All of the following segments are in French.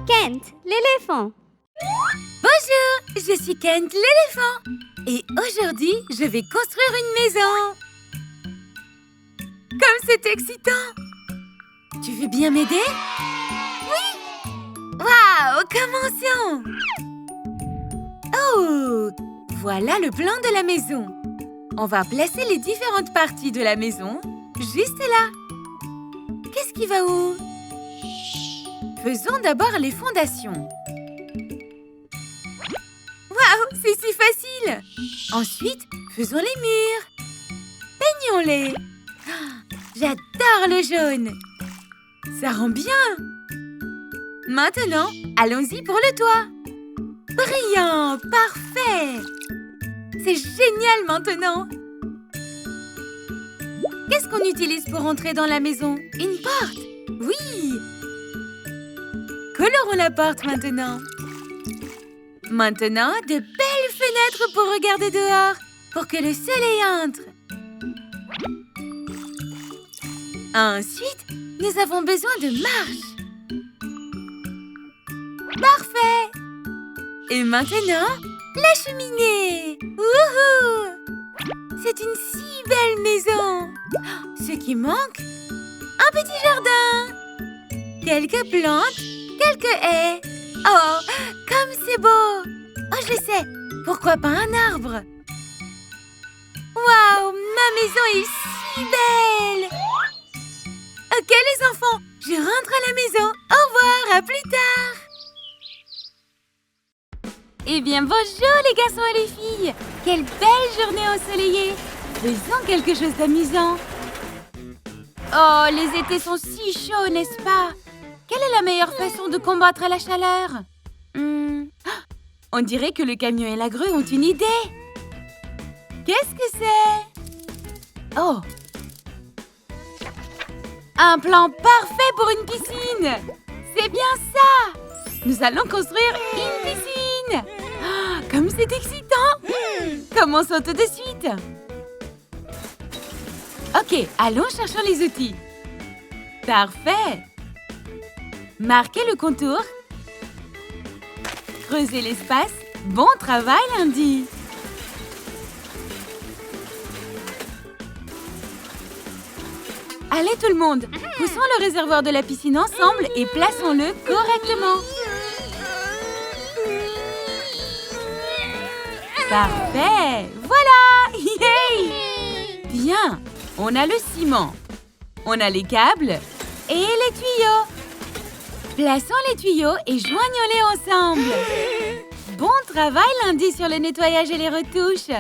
Kent, l'éléphant. Bonjour, je suis Kent l'éléphant. Et aujourd'hui, je vais construire une maison. Comme c'est excitant! Tu veux bien m'aider? Oui! Waouh, commençons! Oh! Voilà le plan de la maison. On va placer les différentes parties de la maison juste là. Qu'est-ce qui va où? Faisons d'abord les fondations. Waouh, c'est si facile! Ensuite, faisons les murs. Peignons-les. J'adore le jaune. Ça rend bien. Maintenant, allons-y pour le toit. Brillant, parfait. C'est génial maintenant. Qu'est-ce qu'on utilise pour entrer dans la maison? Une porte. Oui. Colorons la porte maintenant. Maintenant, de belles fenêtres pour regarder dehors, pour que le soleil entre. Ensuite, nous avons besoin de marches. Parfait! Et maintenant, la cheminée! Wouhou! C'est une si belle maison! Ce qui manque, un petit jardin! Quelques plantes, quelques haies. Oh, comme c'est beau! Oh, je sais! Pourquoi pas un arbre? Waouh! Ma maison est si belle! Ok, les enfants, je rentre à la maison. Au revoir, à plus tard. Eh bien, bonjour les garçons et les filles. Quelle belle journée ensoleillée. Faisons quelque chose d'amusant. Oh, les étés sont si chauds, n'est-ce pas? Quelle est la meilleure façon de combattre la chaleur? On dirait que le camion et la grue ont une idée. Qu'est-ce que c'est? Oh! Un plan parfait pour une piscine! C'est bien ça! Nous allons construire une piscine! Oh, comme c'est excitant! Commençons tout de suite! Ok, allons chercher les outils. Parfait! Marquez le contour. Creusez l'espace. Bon travail, Lundi! Allez tout le monde, poussons le réservoir de la piscine ensemble et plaçons-le correctement. Parfait, voilà! Yay! Bien, on a le ciment, on a les câbles et les tuyaux. Plaçons les tuyaux et joignons-les ensemble. Bon travail Lundi sur le nettoyage et les retouches.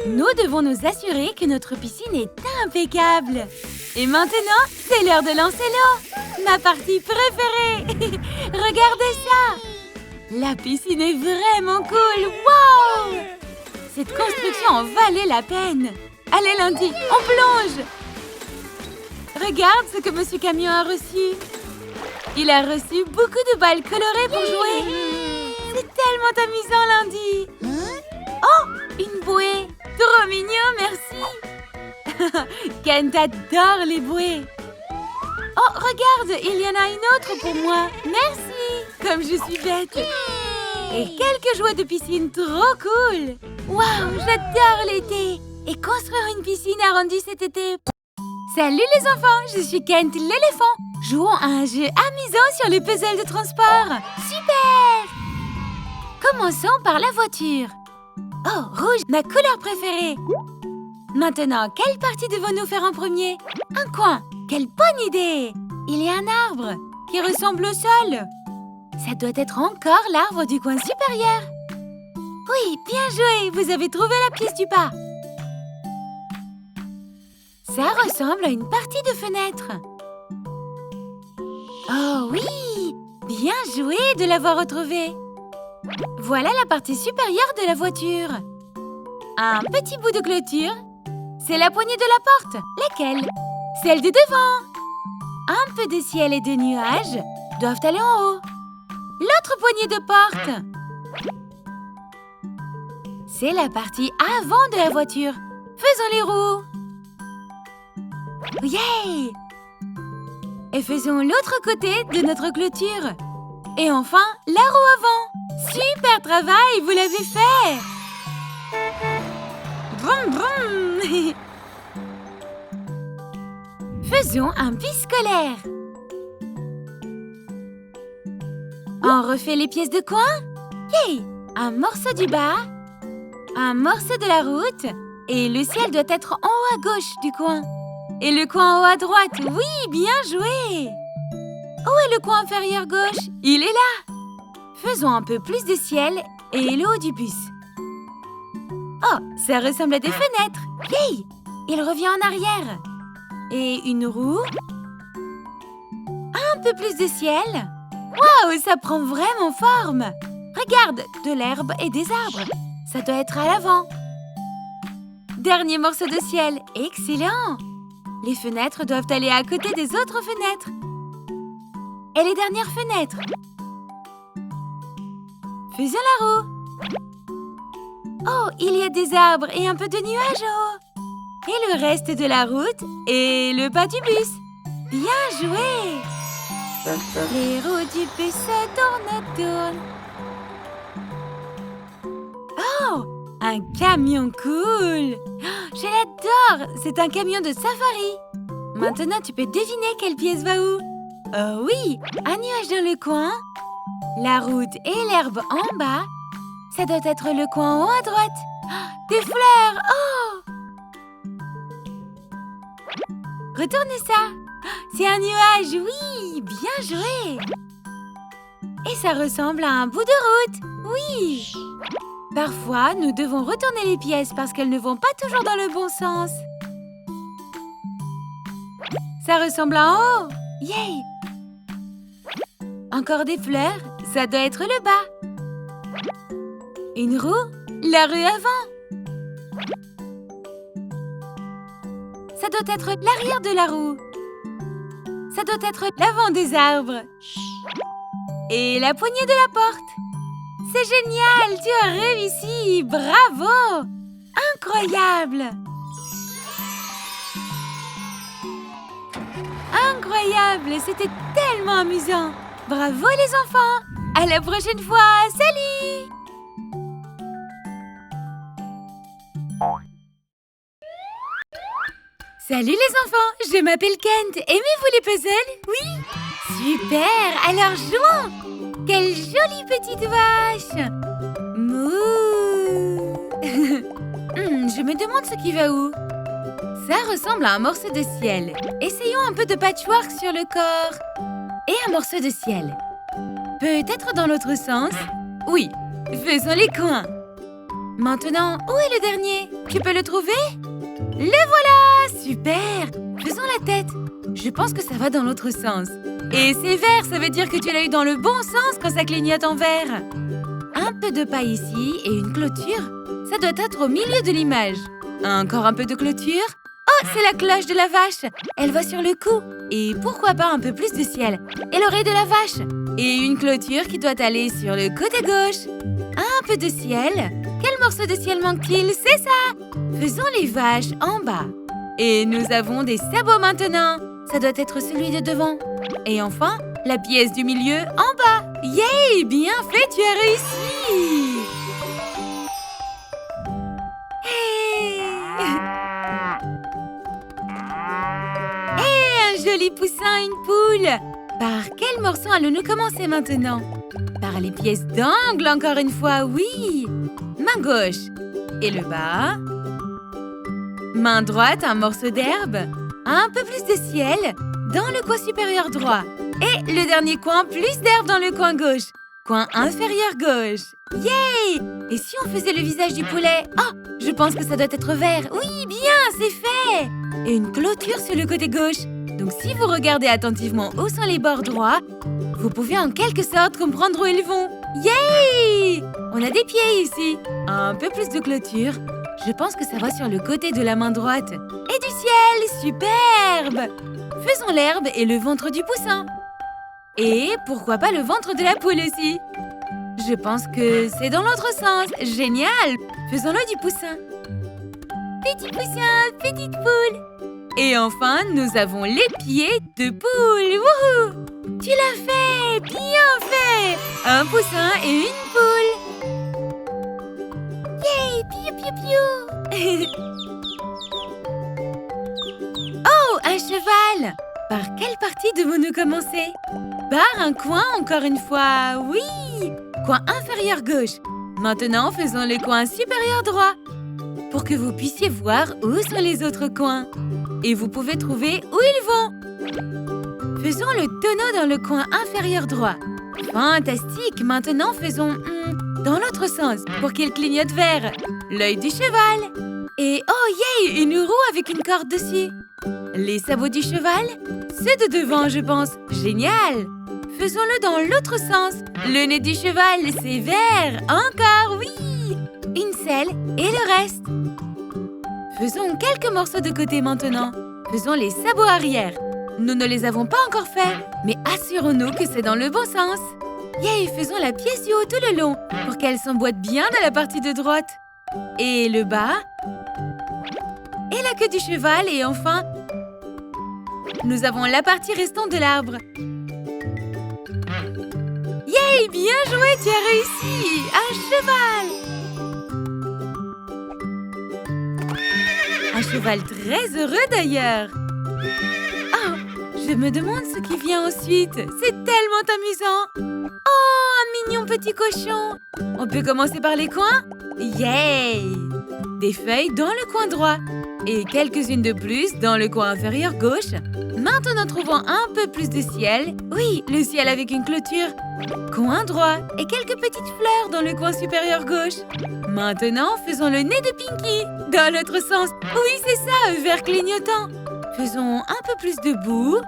Nous devons nous assurer que notre piscine est impeccable. Et maintenant, c'est l'heure de lancer l'eau. Ma partie préférée. Regardez ça. La piscine est vraiment cool. Wow! Cette construction en valait la peine. Allez Lundi, on plonge. Regarde ce que Monsieur Camion a reçu. Il a reçu beaucoup de balles colorées pour jouer. C'est tellement amusant, Lundi. Oh, une bouée. Trop mignon, merci. Kent adore les bouées. Oh, regarde, il y en a une autre pour moi. Merci. Comme je suis bête. Et quelques jouets de piscine trop cool. Waouh, j'adore l'été. Et construire une piscine a rendu cet été. Salut les enfants, je suis Kent l'éléphant. Jouons à un jeu amusant sur les puzzles de transport. Super! Commençons par la voiture. Oh, rouge, ma couleur préférée. Maintenant, quelle partie devons-nous faire en premier? Un coin. Quelle bonne idée! Il y a un arbre qui ressemble au sol. Ça doit être encore l'arbre du coin supérieur. Oui, bien joué, vous avez trouvé la pièce du pas. Ça ressemble à une partie de fenêtre. Oh oui! Bien joué de l'avoir retrouvé. Voilà la partie supérieure de la voiture. Un petit bout de clôture. C'est la poignée de la porte. Laquelle? Celle de devant. Un peu de ciel et de nuages doivent aller en haut. L'autre poignée de porte. C'est la partie avant de la voiture. Faisons les roues. Yeah! Et faisons l'autre côté de notre clôture. Et enfin, la roue avant. Super travail, vous l'avez fait. Vroom, vroom. Faisons un bus scolaire. On refait les pièces de coin. Yay! Un morceau du bas, un morceau de la route, et le ciel doit être en haut à gauche du coin. Et le coin en haut à droite. Oui, bien joué! Où est le coin inférieur gauche? Il est là! Faisons un peu plus de ciel et le haut du bus. Oh, ça ressemble à des fenêtres. Yay! Il revient en arrière. Et une roue. Un peu plus de ciel. Waouh, ça prend vraiment forme. Regarde, de l'herbe et des arbres. Ça doit être à l'avant. Dernier morceau de ciel. Excellent! Les fenêtres doivent aller à côté des autres fenêtres. Et les dernières fenêtres. Faisons la roue. Oh, il y a des arbres et un peu de nuages en haut. Et le reste de la route et le bas du bus. Bien joué! Les roues du bus tournent. Oh, un camion cool! Oh, je l'adore! C'est un camion de safari. Maintenant, tu peux deviner quelle pièce va où? Oh oui, un nuage dans le coin, la route et l'herbe en bas. Ça doit être le coin en haut à droite. Oh, des fleurs! Oh! Retourne ça! C'est un nuage, oui! Bien joué! Et ça ressemble à un bout de route, oui! Parfois, nous devons retourner les pièces parce qu'elles ne vont pas toujours dans le bon sens. Ça ressemble à en haut! Yay! Encore des fleurs, ça doit être le bas. Une roue, la rue avant. Ça doit être l'arrière de la roue. Ça doit être l'avant des arbres. Et la poignée de la porte. C'est génial, tu as réussi, bravo! Incroyable! Incroyable, c'était tellement amusant. Bravo les enfants! À la prochaine fois, salut! Salut les enfants, je m'appelle Kent. Aimez-vous les puzzles? Oui? Super, alors jouons! Quelle jolie petite vache! Mouh! Je me demande ce qui va où. Ça ressemble à un morceau de ciel. Essayons un peu de patchwork sur le corps. Et un morceau de ciel. Peut-être dans l'autre sens? Oui, faisons les coins. Maintenant, où est le dernier? Tu peux le trouver? Le voilà! Super! Faisons la tête. Je pense que ça va dans l'autre sens. Et c'est vert, ça veut dire que tu l'as eu dans le bon sens quand ça clignote en vert. Un peu de paille ici et une clôture. Ça doit être au milieu de l'image. Encore un peu de clôture. Oh, c'est la cloche de la vache. Elle va sur le cou. Et pourquoi pas un peu plus de ciel. Et l'oreille de la vache. Et une clôture qui doit aller sur le côté gauche. Un peu de ciel. Quel morceau de ciel manque-t-il? C'est ça! Faisons les vaches en bas. Et nous avons des sabots maintenant. Ça doit être celui de devant. Et enfin, la pièce du milieu en bas. Yay! Bien fait, tu as réussi! Hey! Hey, un joli poussin, une poule! Par quel morceau allons-nous commencer maintenant? Par les pièces d'angle, encore une fois, oui! Main gauche. Et le bas. Main droite, un morceau d'herbe. Un peu plus de ciel dans le coin supérieur droit. Et le dernier coin, plus d'herbe dans le coin gauche. Coin inférieur gauche. Yay! Et si on faisait le visage du poulet? Oh, je pense que ça doit être vert. Oui, bien, c'est fait! Et une clôture sur le côté gauche. Donc si vous regardez attentivement où sont les bords droits, vous pouvez en quelque sorte comprendre où ils vont. Yay! On a des pieds ici. Un peu plus de clôture. Je pense que ça va sur le côté de la main droite. Et du ciel, superbe! Faisons l'herbe et le ventre du poussin. Et pourquoi pas le ventre de la poule aussi? Je pense que c'est dans l'autre sens. Génial! Faisons-le du poussin. Petit poussin, petite poule. Et enfin, nous avons les pieds de poule. Wouhou! Tu l'as fait! Bien fait! Un poussin et une poule. Yay! Piou, piou, piou! Oh, un cheval! Par quelle partie devons-nous commencer? Par un coin, encore une fois. Oui! Coin inférieur gauche. Maintenant, faisons le coin supérieur droit pour que vous puissiez voir où sont les autres coins. Et vous pouvez trouver où ils vont. Faisons le tonneau dans le coin inférieur droit. Fantastique! Maintenant, faisons dans l'autre sens pour qu'il clignote vert. L'œil du cheval. Et oh, yay! Une roue avec une corde dessus. Les sabots du cheval? Ceux de devant, je pense. Génial! Faisons-le dans l'autre sens. Le nez du cheval, c'est vert. Encore, oui! Une selle et le reste. Faisons quelques morceaux de côté maintenant. Faisons les sabots arrière. Nous ne les avons pas encore faits, mais assurons-nous que c'est dans le bon sens. Yay! Faisons la pièce du haut tout le long pour qu'elle s'emboîte bien dans la partie de droite. Et le bas. Et la queue du cheval. Et enfin, nous avons la partie restante de l'arbre. Yay! Bien joué, tu as réussi! Un cheval! Un cheval très heureux d'ailleurs. Oh, je me demande ce qui vient ensuite. C'est tellement amusant. Oh, un mignon petit cochon. On peut commencer par les coins? Yay! Des feuilles dans le coin droit et quelques-unes de plus dans le coin inférieur gauche. Maintenant, trouvons un peu plus de ciel. Oui, le ciel avec une clôture. Coin droit et quelques petites fleurs dans le coin supérieur gauche. Maintenant, faisons le nez de Pinky dans l'autre sens. Oui, c'est ça, vert clignotant. Faisons un peu plus de boue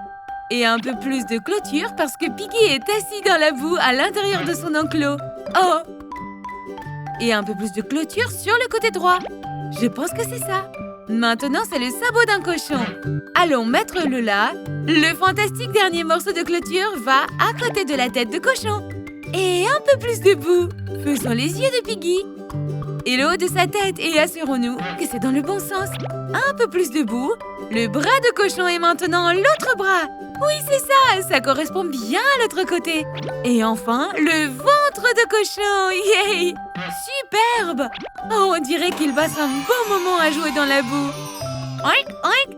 et un peu plus de clôture parce que Pinky est assis dans la boue à l'intérieur de son enclos. Oh! Et un peu plus de clôture sur le côté droit. Je pense que c'est ça. Maintenant, c'est le sabot d'un cochon. Allons mettre-le là. Le fantastique dernier morceau de clôture va à côté de la tête de cochon. Et un peu plus de boue. Faisons les yeux de Piggy. Et le haut de sa tête. Et assurons-nous que c'est dans le bon sens. Un peu plus de boue. Le bras de cochon est maintenant l'autre bras. Oui, c'est ça. Ça correspond bien à l'autre côté. Et enfin, le ventre de cochon. Yay! Superbe! Oh, on dirait qu'il passe un bon moment à jouer dans la boue. Oink, oink.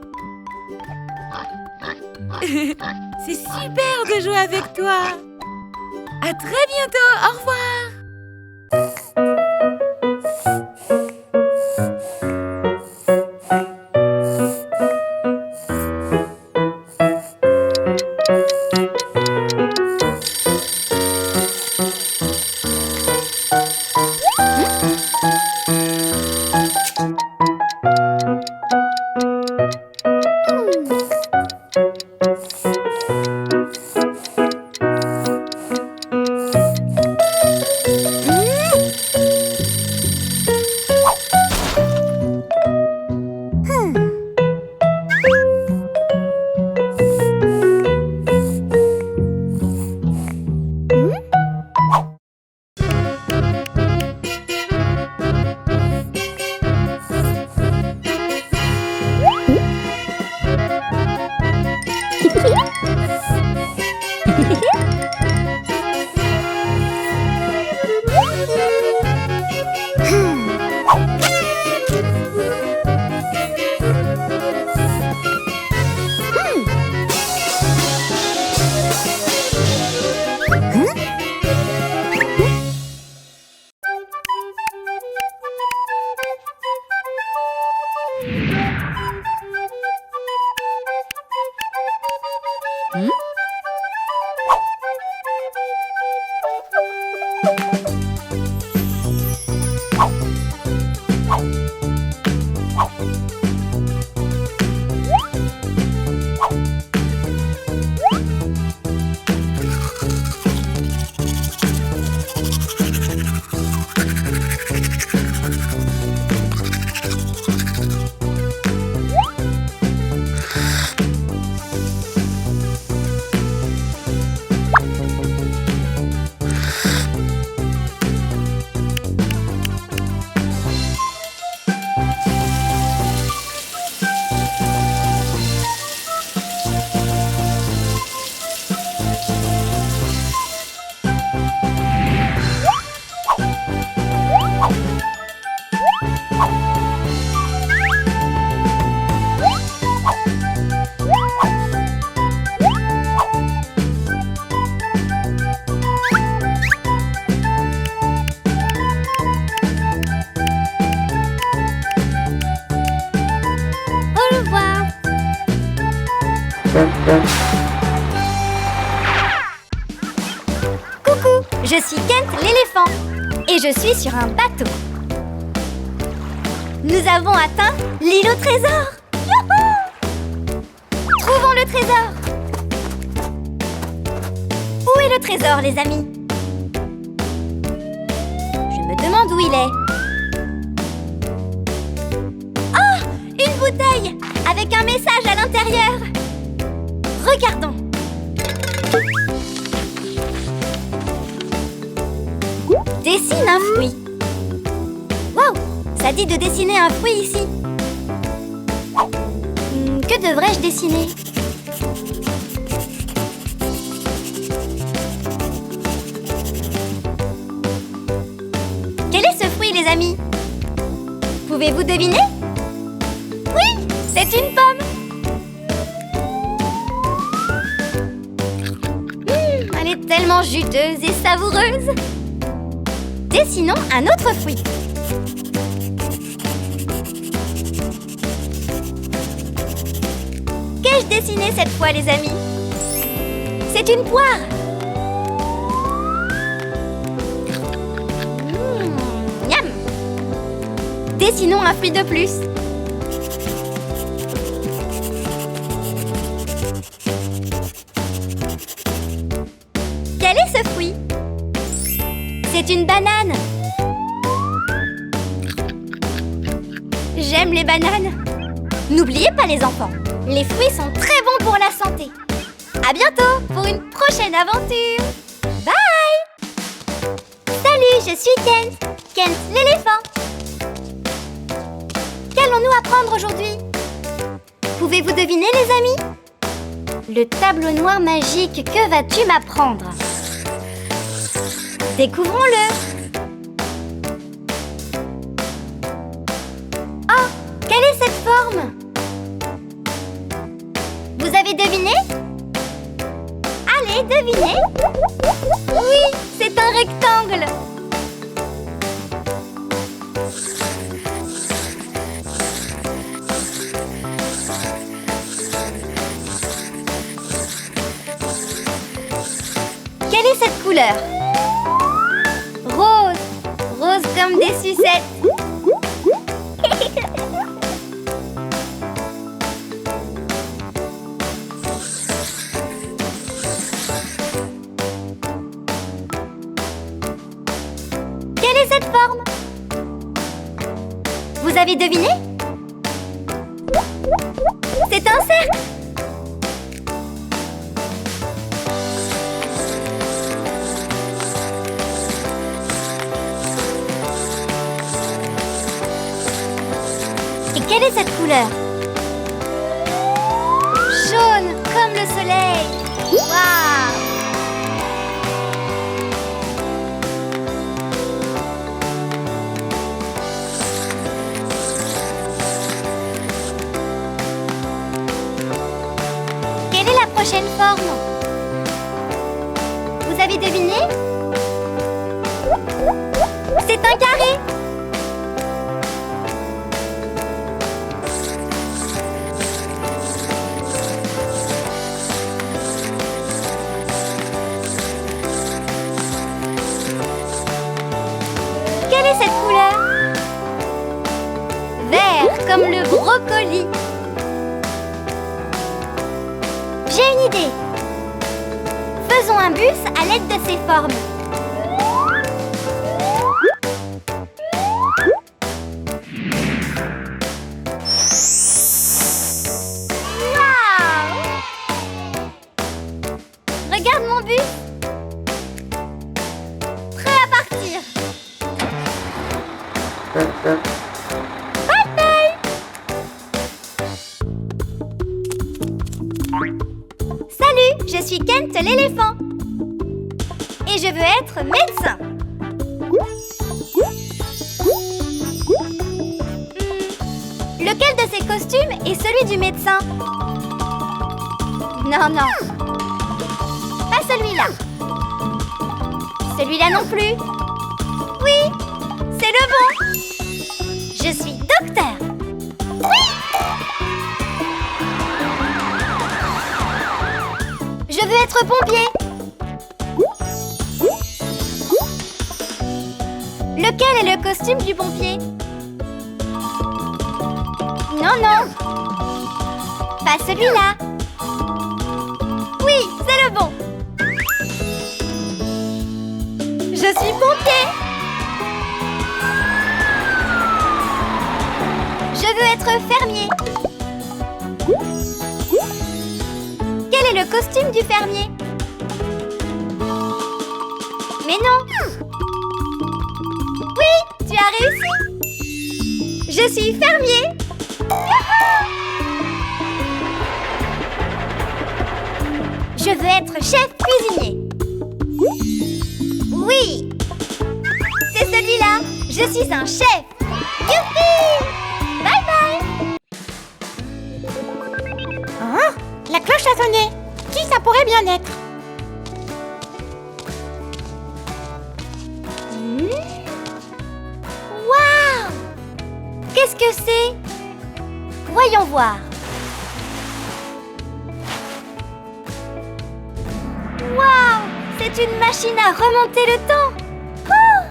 C'est super de jouer avec toi. À très bientôt. Au revoir. Coucou, je suis Kent l'éléphant et je suis sur un bateau. Nous avons atteint l'île au trésor. Youhou! Trouvons le trésor. Où est le trésor, les amis? Je me demande où il est. Oh, une bouteille avec un message à l'intérieur. Regardons. Dessine un fruit. Waouh, ça dit de dessiner un fruit ici. Que devrais-je dessiner? Quel est ce fruit, les amis? Pouvez-vous deviner? Oui, c'est une pomme. Elle est tellement juteuse et savoureuse. Dessinons un autre fruit. Qu'ai-je dessiné cette fois, les amis? C'est une poire. Miam. Dessinons un fruit de plus. Quel est ce fruit? C'est une banane. J'aime les bananes. N'oubliez pas, les enfants, les fruits sont très bons pour la santé. À bientôt pour une prochaine aventure. Bye! Salut, je suis Kent. Kent l'éléphant. Qu'allons-nous apprendre aujourd'hui? Pouvez-vous deviner, les amis? Le tableau noir magique, que vas-tu m'apprendre? Découvrons-le. Oh, quelle est cette forme? Vous avez deviné? Allez, devinez. Oui, c'est un rectangle. Quelle est cette couleur? Rose, rose comme des sucettes. Quelle est cette forme? Vous avez deviné? C'est un cercle. Et quelle est cette couleur? Jaune comme le soleil. Waouh! Quelle est la prochaine forme? Vous avez deviné? C'est un carré. Quelle est cette couleur? Vert comme le brocoli. J'ai une idée. Faisons un bus à l'aide de ces formes. Waouh! Regarde mon bus. Prêt à partir. Bye bye. Salut, je suis Kent l'éléphant. Et je veux être médecin. Lequel de ces costumes est celui du médecin? Non, non. Pas celui-là. Celui-là non plus. Oui, c'est le bon. Je suis docteur. Oui. Je veux être pompier. Lequel est le costume du pompier? Non, non. Pas celui-là. Oui, c'est le bon. Je suis pompier. Je veux être fermier. Quel est le costume du fermier? Mais non. Oui, tu as réussi. Je suis fermier. Je veux être chef cuisinier. Oui, c'est celui-là. Je suis un chef. Youpi! Bye bye. Hein? La cloche a sonné. Qui ça pourrait bien être? Waouh! Qu'est-ce que c'est? Voyons voir. Waouh! C'est une machine à remonter le temps. Oh!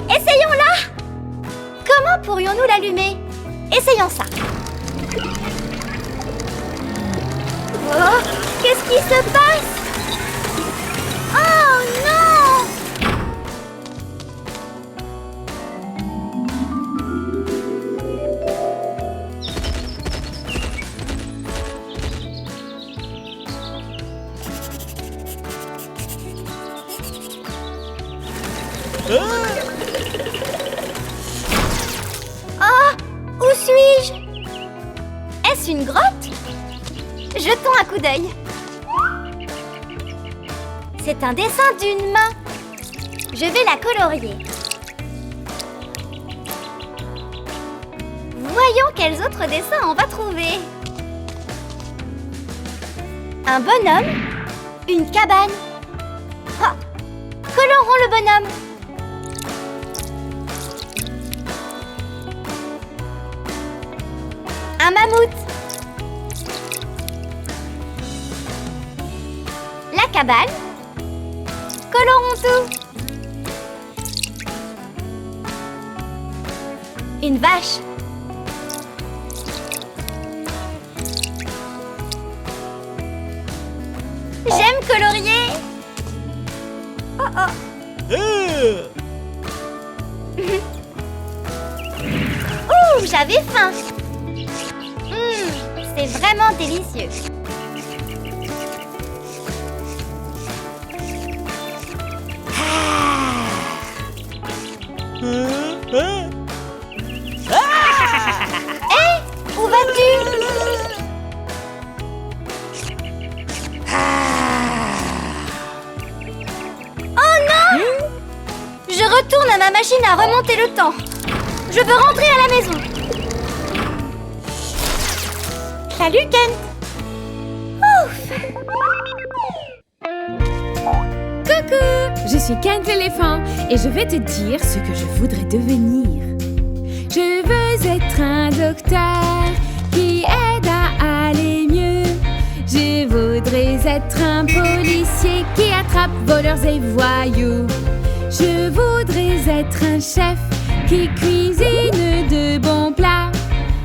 Essayons-la! Comment pourrions-nous l'allumer? Essayons ça. Oh! Qu'est-ce qui se passe? Oh non! Ah! Où suis-je? Est-ce une grotte? Jetons un coup d'œil. C'est un dessin d'une main. Je vais la colorier. Voyons quels autres dessins on va trouver. Un bonhomme, une cabane. Ah! Colorons le bonhomme. Un mammouth. La cabane. Colorons tout. Une vache. J'aime colorier. Oh oh. Ouh, j'avais faim. C'est vraiment délicieux. Hé, où vas-tu? Oh non! Je retourne à ma machine à remonter le temps. Je veux rentrer à la maison. Salut Ken. Coucou, je suis Kent l'éléphant et je vais te dire ce que je voudrais devenir. Je veux être un docteur qui aide à aller mieux. Je voudrais être un policier qui attrape voleurs et voyous. Je voudrais être un chef qui cuisine de bons plats.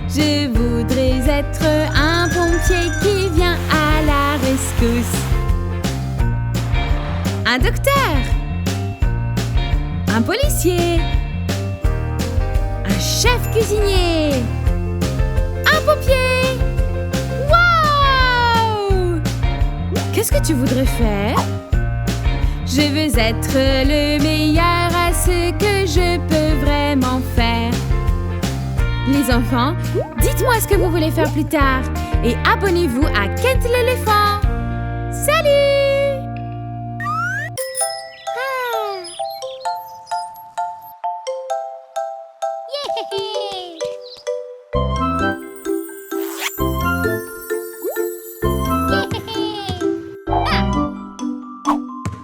Je voudrais être un pompier qui vient à la rescousse. Un docteur, un policier, un chef cuisinier, un pompier. Waouh! Qu'est-ce que tu voudrais faire? Je veux être le meilleur à ce que je peux vraiment faire. Les enfants, dites-moi ce que vous voulez faire plus tard et abonnez-vous à Kent l'éléphant. Salut!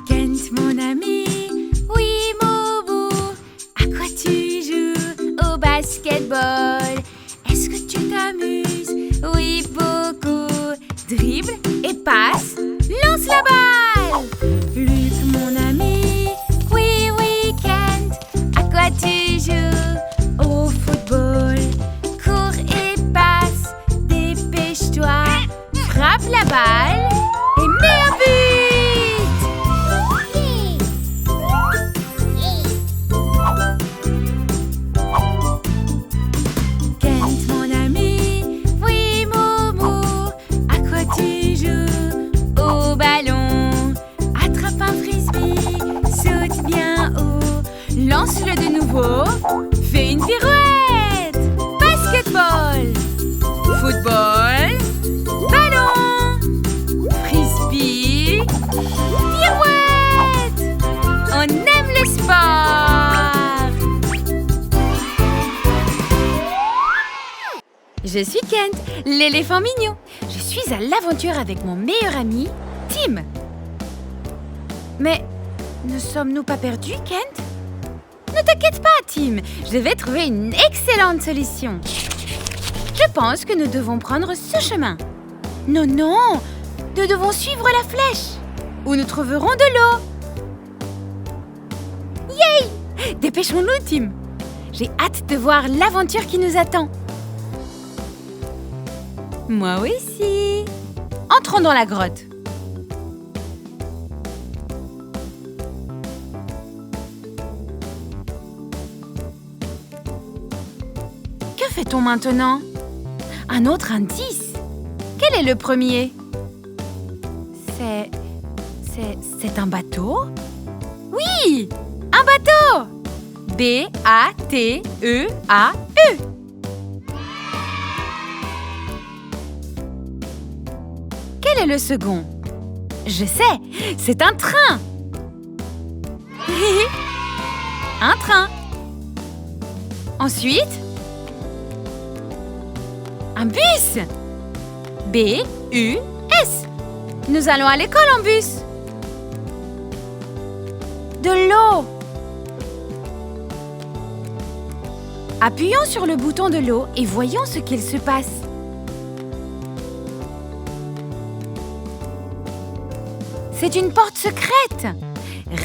Kent, mon ami, oui, Mobo, à quoi tu joues? Au basketball. Est-ce que tu t'amuses? Oui, beaucoup. dribble et passe. Lance la balle. Lutte, mon ami. Oui, oui, Kent. À quoi tu joues? Au football. Cours et passe. Dépêche-toi. Frappe la balle et mets un but. Kent, mon ami. Oui, Momo. À quoi tu joues? Au ballon. Attrape un frisbee. Saute bien haut. Lance-le de nouveau. Fais une pirouette. Basketball. Football. Ballon. Frisbee. Pirouette. On aime le sport. Je suis Kent, l'éléphant mignon. Je suis à l'aventure avec mon meilleur ami, Tim. Mais ne sommes-nous pas perdus, Kent? Ne t'inquiète pas, Tim. Je vais trouver une excellente solution. Je pense que nous devons prendre ce chemin. Non, non. Nous devons suivre la flèche, où nous trouverons de l'eau. Yay! Dépêchons-nous, Tim. J'ai hâte de voir l'aventure qui nous attend. Moi aussi. Entrons dans la grotte. Que fait-on maintenant? Un autre indice. Quel est le premier? C'est un bateau? Oui! Un bateau! B-A-T-E-A-E. Quel est le second? Je sais, c'est un train. Un train. Ensuite, un bus. B-U-S. Nous allons à l'école en bus. De l'eau. Appuyons sur le bouton de l'eau et voyons ce qu'il se passe. C'est une porte secrète.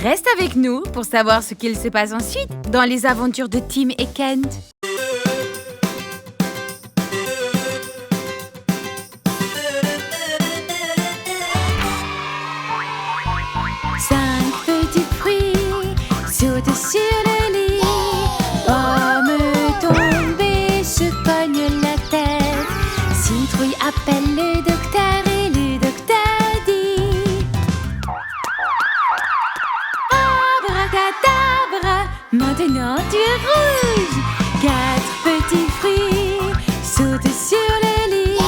Reste avec nous pour savoir ce qu'il se passe ensuite dans les aventures de Tim et Kent. Saute sur le lit, pomme tombée, se cogne la tête. Citrouille appelle le docteur et le docteur dit: abracadabra, maintenant tu es rouge. 4 petits fruits sautent sur le lit.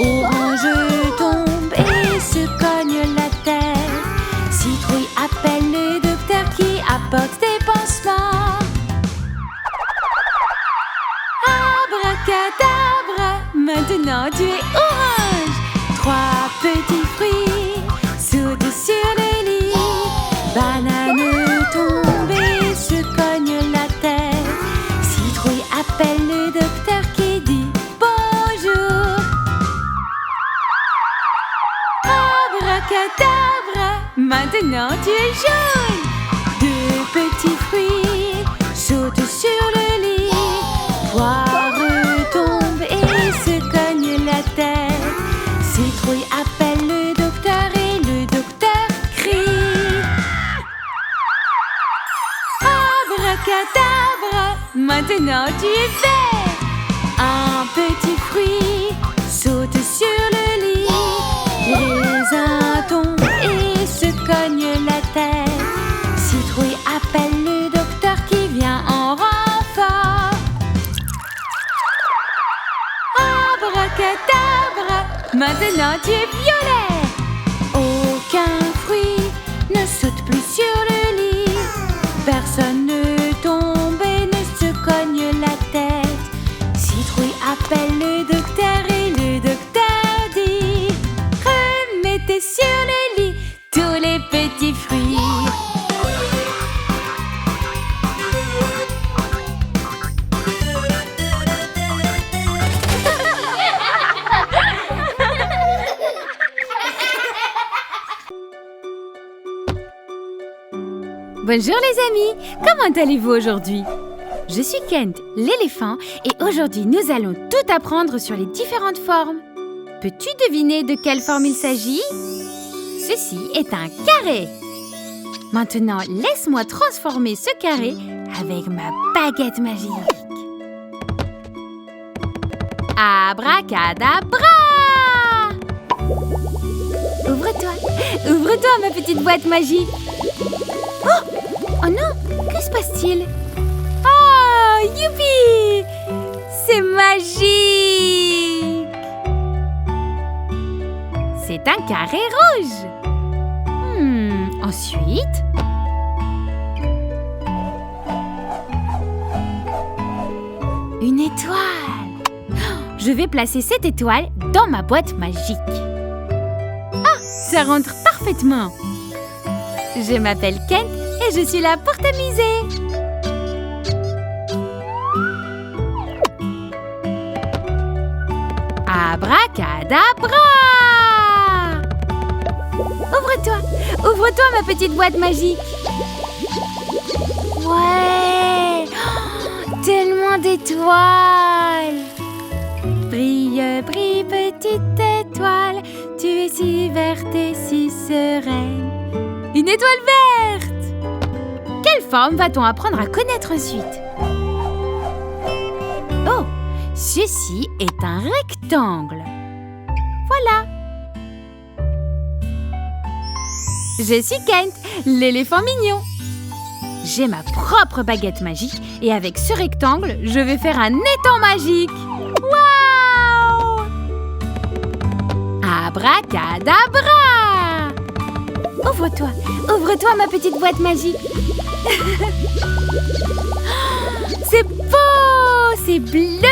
Orange tombe et se cogne la tête. Citrouille appelle le docteur qui apporte des pansements. Abracadabra, maintenant tu es orange. 3 petits fruits sautent sur le lit. Banane tombe et se cogne la tête. Citrouille appelle le docteur qui dit bonjour. Abracadabra, maintenant tu es jaune. 2 petits fruits sautent sur le lit. Poire tombe et se cogne la tête. Citrouille appelle le docteur et le docteur crie: abracadabra, maintenant tu es vert. Un petit fruit saute sur le lit. Raisin tombe et se cogne la tête. Citrouille appelle le docteur qui vient en renfort. Abracadabra, maintenant tu es violet. Aucun fruit ne saute plus sur le lit. Personne ne tombe et ne se cogne la tête. Citrouille appelle le docteur et le docteur dit: remettez sur le lit tous les petits fruits. Bonjour les amis, comment allez-vous aujourd'hui? Je suis Kent, l'éléphant, et aujourd'hui nous allons tout apprendre sur les différentes formes. Peux-tu deviner de quelle forme il s'agit? Ceci est un carré. Maintenant, laisse-moi transformer ce carré avec ma baguette magique. Abracadabra! Ouvre-toi, ma petite boîte magique. Oh non, que se passe-t-il? Oh, youpi! C'est magique! C'est un carré rouge. Ensuite... une étoile. Je vais placer cette étoile dans ma boîte magique. Ah, ça rentre parfaitement. Je m'appelle Kent et je suis là pour t'amuser. Abracadabra! Ouvre-toi ma petite boîte magique. Ouais! Oh, tellement d'étoiles! Brille, brille, petite étoile, tu es si verte et si sereine. Une étoile verte! Quelle forme va-t-on apprendre à connaître ensuite? Oh, ceci est un rectangle. Voilà. Je suis Kent, l'éléphant mignon. J'ai ma propre baguette magique et avec ce rectangle, je vais faire un étang magique. Waouh! Abracadabra! Ouvre-toi ma petite boîte magique. C'est beau, c'est bleu.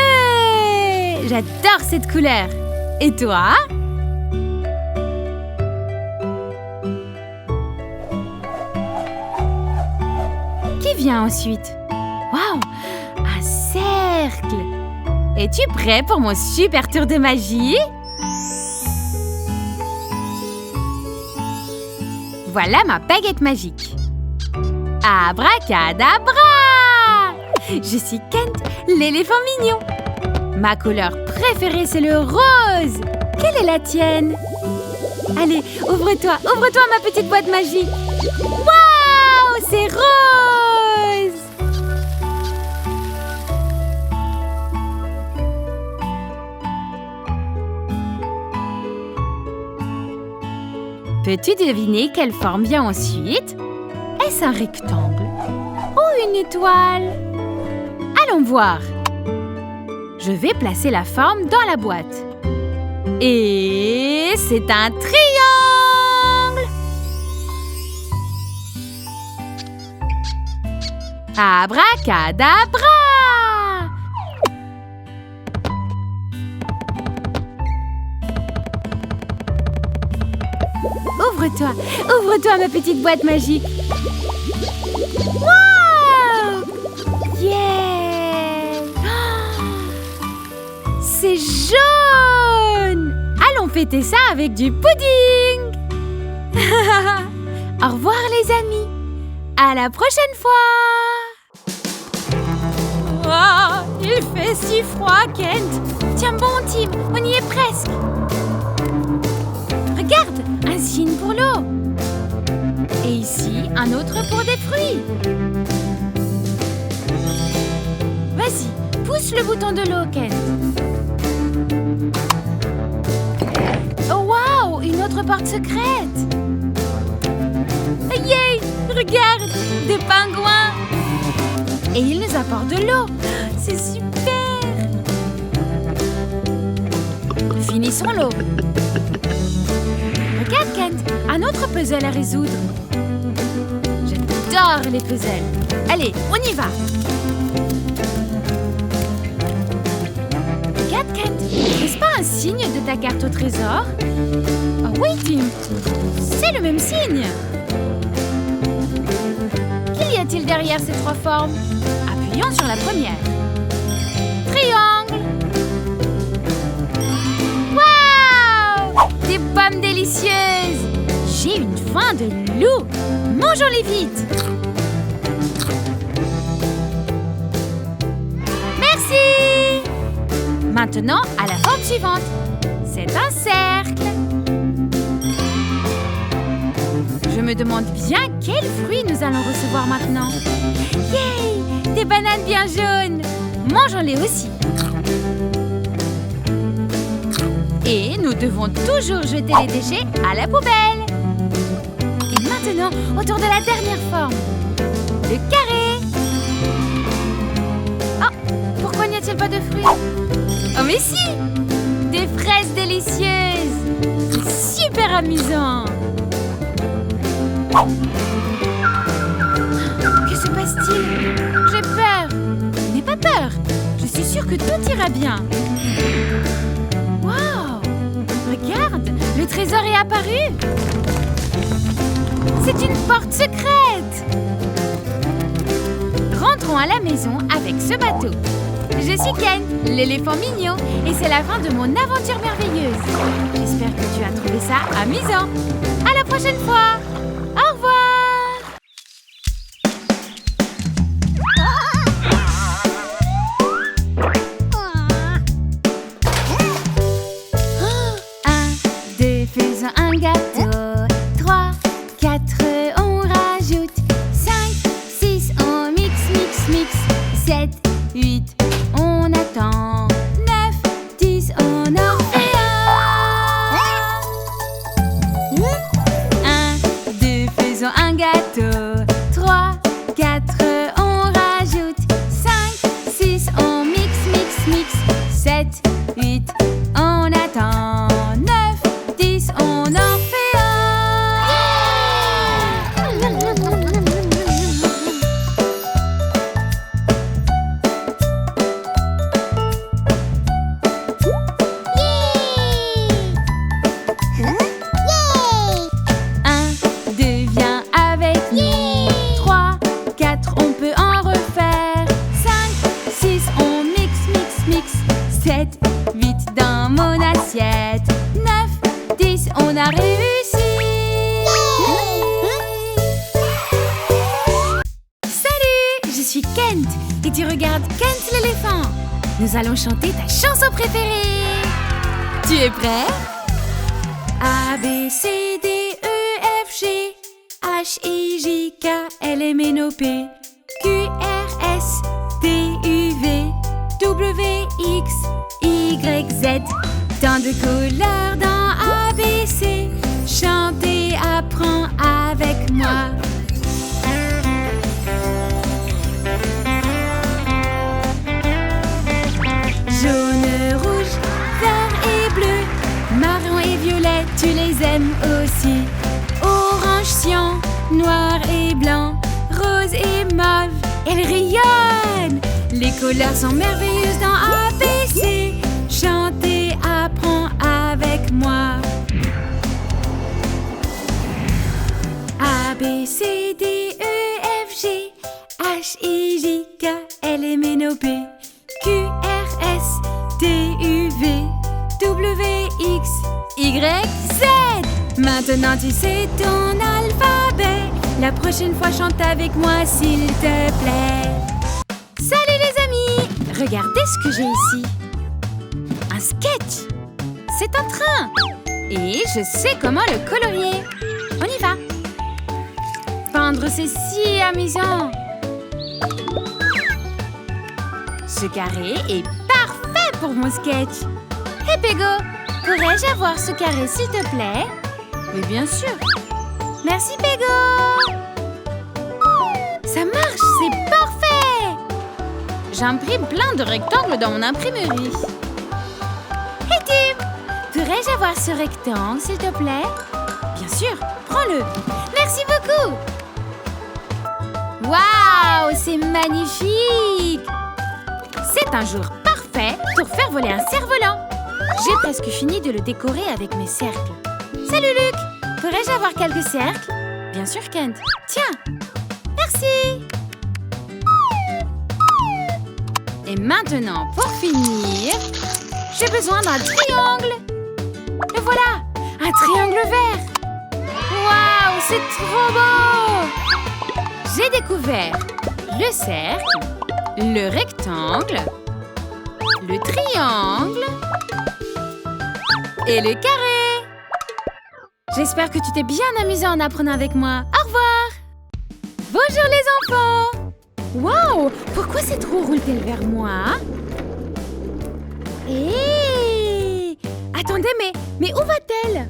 J'adore cette couleur. Et toi? Qui vient ensuite? Waouh, un cercle. Es-tu prêt pour mon super tour de magie? Voilà ma baguette magique. Abracadabra! Je suis Kent, l'éléphant mignon. Ma couleur préférée, c'est le rose. Quelle est la tienne? Allez, ouvre-toi ma petite boîte magique. Waouh, c'est rose! Peux-tu deviner quelle forme vient ensuite? Est-ce un rectangle ou une étoile? Allons voir. Je vais placer la forme dans la boîte. Et c'est un triangle! Abracadabra! Ouvre-toi ma petite boîte magique. Wow! Yeah! C'est jaune! Allons fêter ça avec du pudding! Au revoir les amis! À la prochaine fois! Oh, il fait si froid, Kent! Tiens bon, Tim, on y est presque! Regarde, un signe pour l'eau! Et ici, un autre pour des fruits! Vas-y, pousse le bouton de l'eau, Kent! Oh wow, une autre porte secrète! Yay! Regarde, des pingouins! Et ils nous apportent de l'eau! C'est super! Finissons l'eau! Regarde, Kent, un autre puzzle à résoudre! J'adore les puzzles! Allez, on y va! Regarde, Kent, n'est-ce pas un signe de ta carte au trésor? Oh oui, Tim! C'est le même signe! Qu'y a-t-il derrière ces trois formes? Appuyons sur la première. Triangle! Waouh! Des pommes délicieuses! J'ai une faim de loup! Mangeons-les vite! Maintenant, à la fente suivante. C'est un cercle. Je me demande bien quels fruits nous allons recevoir maintenant. Yay! Des bananes bien jaunes. Mangeons-les aussi. Et nous devons toujours jeter les déchets à la poubelle. Et maintenant, autour de la dernière forme. Le carré. Oh, pourquoi n'y a-t-il pas de fruits? Oh mais si! Des fraises délicieuses. C'est super amusant. Que se passe-t-il? J'ai peur. N'aie pas peur. Je suis sûre que tout ira bien. Waouh! Regarde, le trésor est apparu. C'est une porte secrète. Rentrons à la maison avec ce bateau. Je suis Ken, l'éléphant mignon, et c'est la fin de mon aventure merveilleuse. J'espère que tu as trouvé ça amusant. À la prochaine fois. Au revoir. Faisons un gâteau. 3, 4, on rajoute. 5, 6, on mixe, mixe, mixe. 7, 8, on attend. 9, 10, on en fait un. 1, 2, faisons un gâteau. 3, 4, on rajoute. 5, 6, on mixe, mixe, mixe. 7, 8, on attend. 9, 10, on en fait un. Un, deux, viens avec nous. 3, 4, on peut en refaire. 5, 6, on mixe, mixe, mixe. 7, 8 dans mon assiette. 9, 10, on a réussi. Salut, je suis Kent et tu regardes Kent l'éléphant. Nous allons chanter ta chanson préférée. Tu es prêt? A, B, C, D, E, F, G, H, I, J, K, L, M, N, O, P, Q, R, S, T, U, V, W, X, Y, Z. Tant de couleurs dans A, B, C. Chantez, apprends avec moi. Jaune, rouge, vert et bleu, marron et violet, tu les aimes aussi. Orange, cyan, noir et blanc, rose et mauve, elles rayonnent. Les couleurs sont merveilleuses dans A, B, C. Chantez, apprends avec moi. A, B, C, D, E, F, G, H, I, J, K, L, M, N, O, P, Q, R, S, T, U, V, W, X, Y, Z. Maintenant tu sais ton alphabet. La prochaine fois chante avec moi s'il te plaît. Salut les amis! Regardez ce que j'ai ici. Un sketch. C'est un train. Et je sais comment le colorier. On y va. Peindre, c'est si amusant. Ce carré est parfait pour mon sketch. Hé Pego, pourrais-je avoir ce carré s'il te plaît? Oui, bien sûr. Merci Pego. Ça marche, c'est parfait. J'imprime plein de rectangles dans mon imprimerie. Hé Tim, pourrais-je avoir ce rectangle s'il te plaît? Bien sûr, prends-le. Merci beaucoup. Waouh, c'est magnifique. C'est un jour parfait pour faire voler un cerf-volant. J'ai presque fini de le décorer avec mes cercles. Salut Luc, pourrais-je avoir quelques cercles? Bien sûr Kent. Tiens. Merci. Et maintenant, pour finir, j'ai besoin d'un triangle. Le voilà, un triangle vert. Waouh, c'est trop beau. J'ai découvert le cercle, le rectangle, le triangle et le carré. J'espère que tu t'es bien amusé en apprenant avec moi. Au revoir. Bonjour les enfants. Waouh, pourquoi cette roue roule-t-elle vers moi? Hé! Attendez, mais où va-t-elle?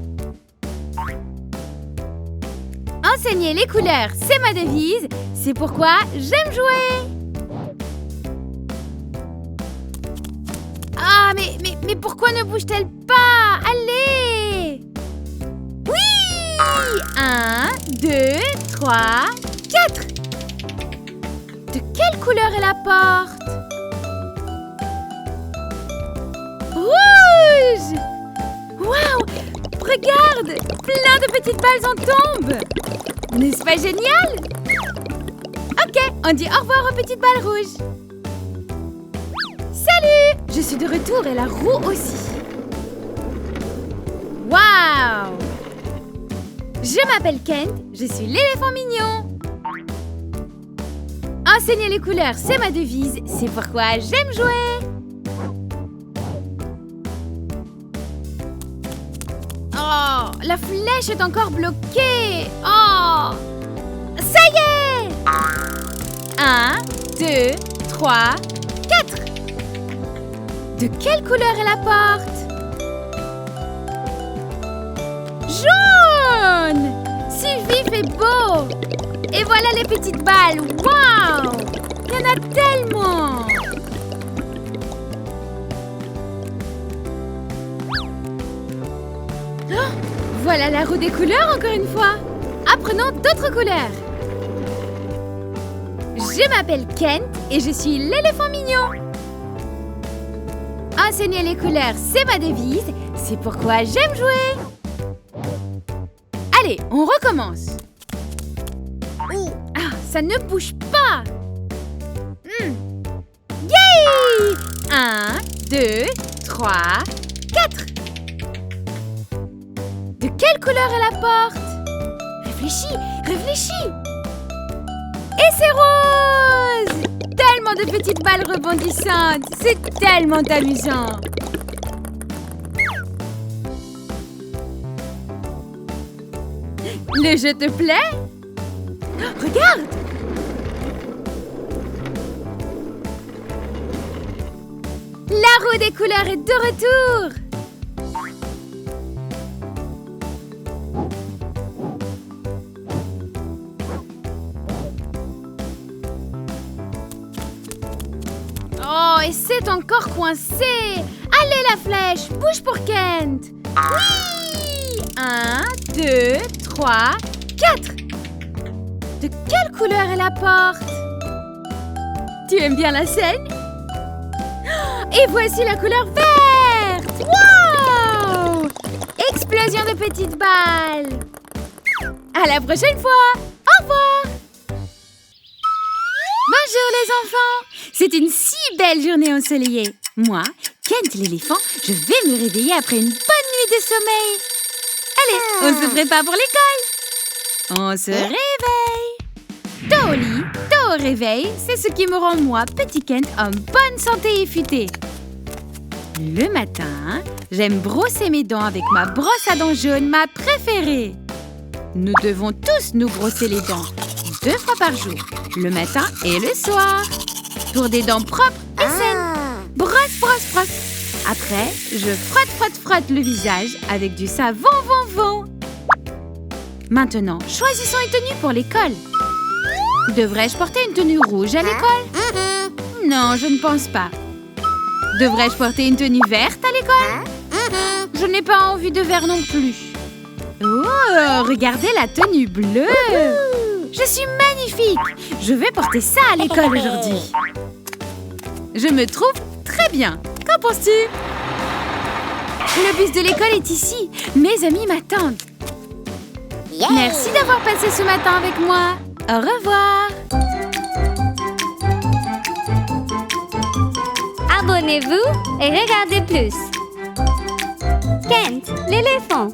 Enseigner les couleurs, c'est ma devise. C'est pourquoi j'aime jouer. Ah, mais pourquoi ne bouge-t-elle pas? Allez! Oui! 1, 2, 3, 4. De quelle couleur est la porte? Rouge! Waouh! Regarde! Plein de petites balles en tombent! N'est-ce pas génial? Ok, on dit au revoir aux petites balles rouges. Salut! Je suis de retour et la roue aussi. Waouh! Je m'appelle Kent, je suis l'éléphant mignon. Enseigner les couleurs, c'est ma devise, c'est pourquoi j'aime jouer. Oh, la flèche est encore bloquée. Oh, ça y est! 1, 2, 3, 4. De quelle couleur est la porte? Jaune! Si vif et beau! Et voilà les petites balles. Waouh! Il y en a tellement! Oh, voilà la roue des couleurs encore une fois. Apprenons d'autres couleurs. Je m'appelle Kent et je suis l'éléphant mignon. Enseigner les couleurs, c'est ma devise. C'est pourquoi j'aime jouer. Allez, on recommence. Ah, ça ne bouge pas. Yay! 1, 2, 3, 4. De quelle couleur est la porte? Réfléchis, réfléchis. Et c'est rose! Tellement de petites balles rebondissantes. C'est tellement amusant. Le jeu te plaît? Regarde! La roue des couleurs est de retour! Oh, et c'est encore coincé! Allez, la flèche! Bouge pour Kent! Oui! 1, 2, 3, 4. De quelle couleur est la porte? Tu aimes bien la scène? Et voici la couleur verte! Wow! Explosion de petites balles! À la prochaine fois! Au revoir! Bonjour les enfants! C'est une si belle journée ensoleillée. Moi, Kent l'éléphant, je vais me réveiller après une bonne nuit de sommeil. Allez, on se prépare pour l'école. On se réveille. Dos au lit, dos au réveil, c'est ce qui me rend moi, petit Kent, en bonne santé et futé. Le matin, j'aime brosser mes dents avec ma brosse à dents jaune, ma préférée. Nous devons tous nous brosser les dents 2 fois par jour, le matin et le soir, pour des dents propres et saines. Brosse, brosse, brosse. Après, je frotte, frotte, frotte le visage avec du savon, von. Maintenant, choisissons une tenue pour l'école. Devrais-je porter une tenue rouge à l'école? Non, je ne pense pas. Devrais-je porter une tenue verte à l'école? Je n'ai pas envie de vert non plus. Oh, regardez la tenue bleue! Je suis magnifique! Je vais porter ça à l'école aujourd'hui. Je me trouve très bien. Qu'en penses-tu? Le bus de l'école est ici. Mes amis m'attendent. Merci d'avoir passé ce matin avec moi. Au revoir. Abonnez-vous et regardez plus. Kent, l'éléphant.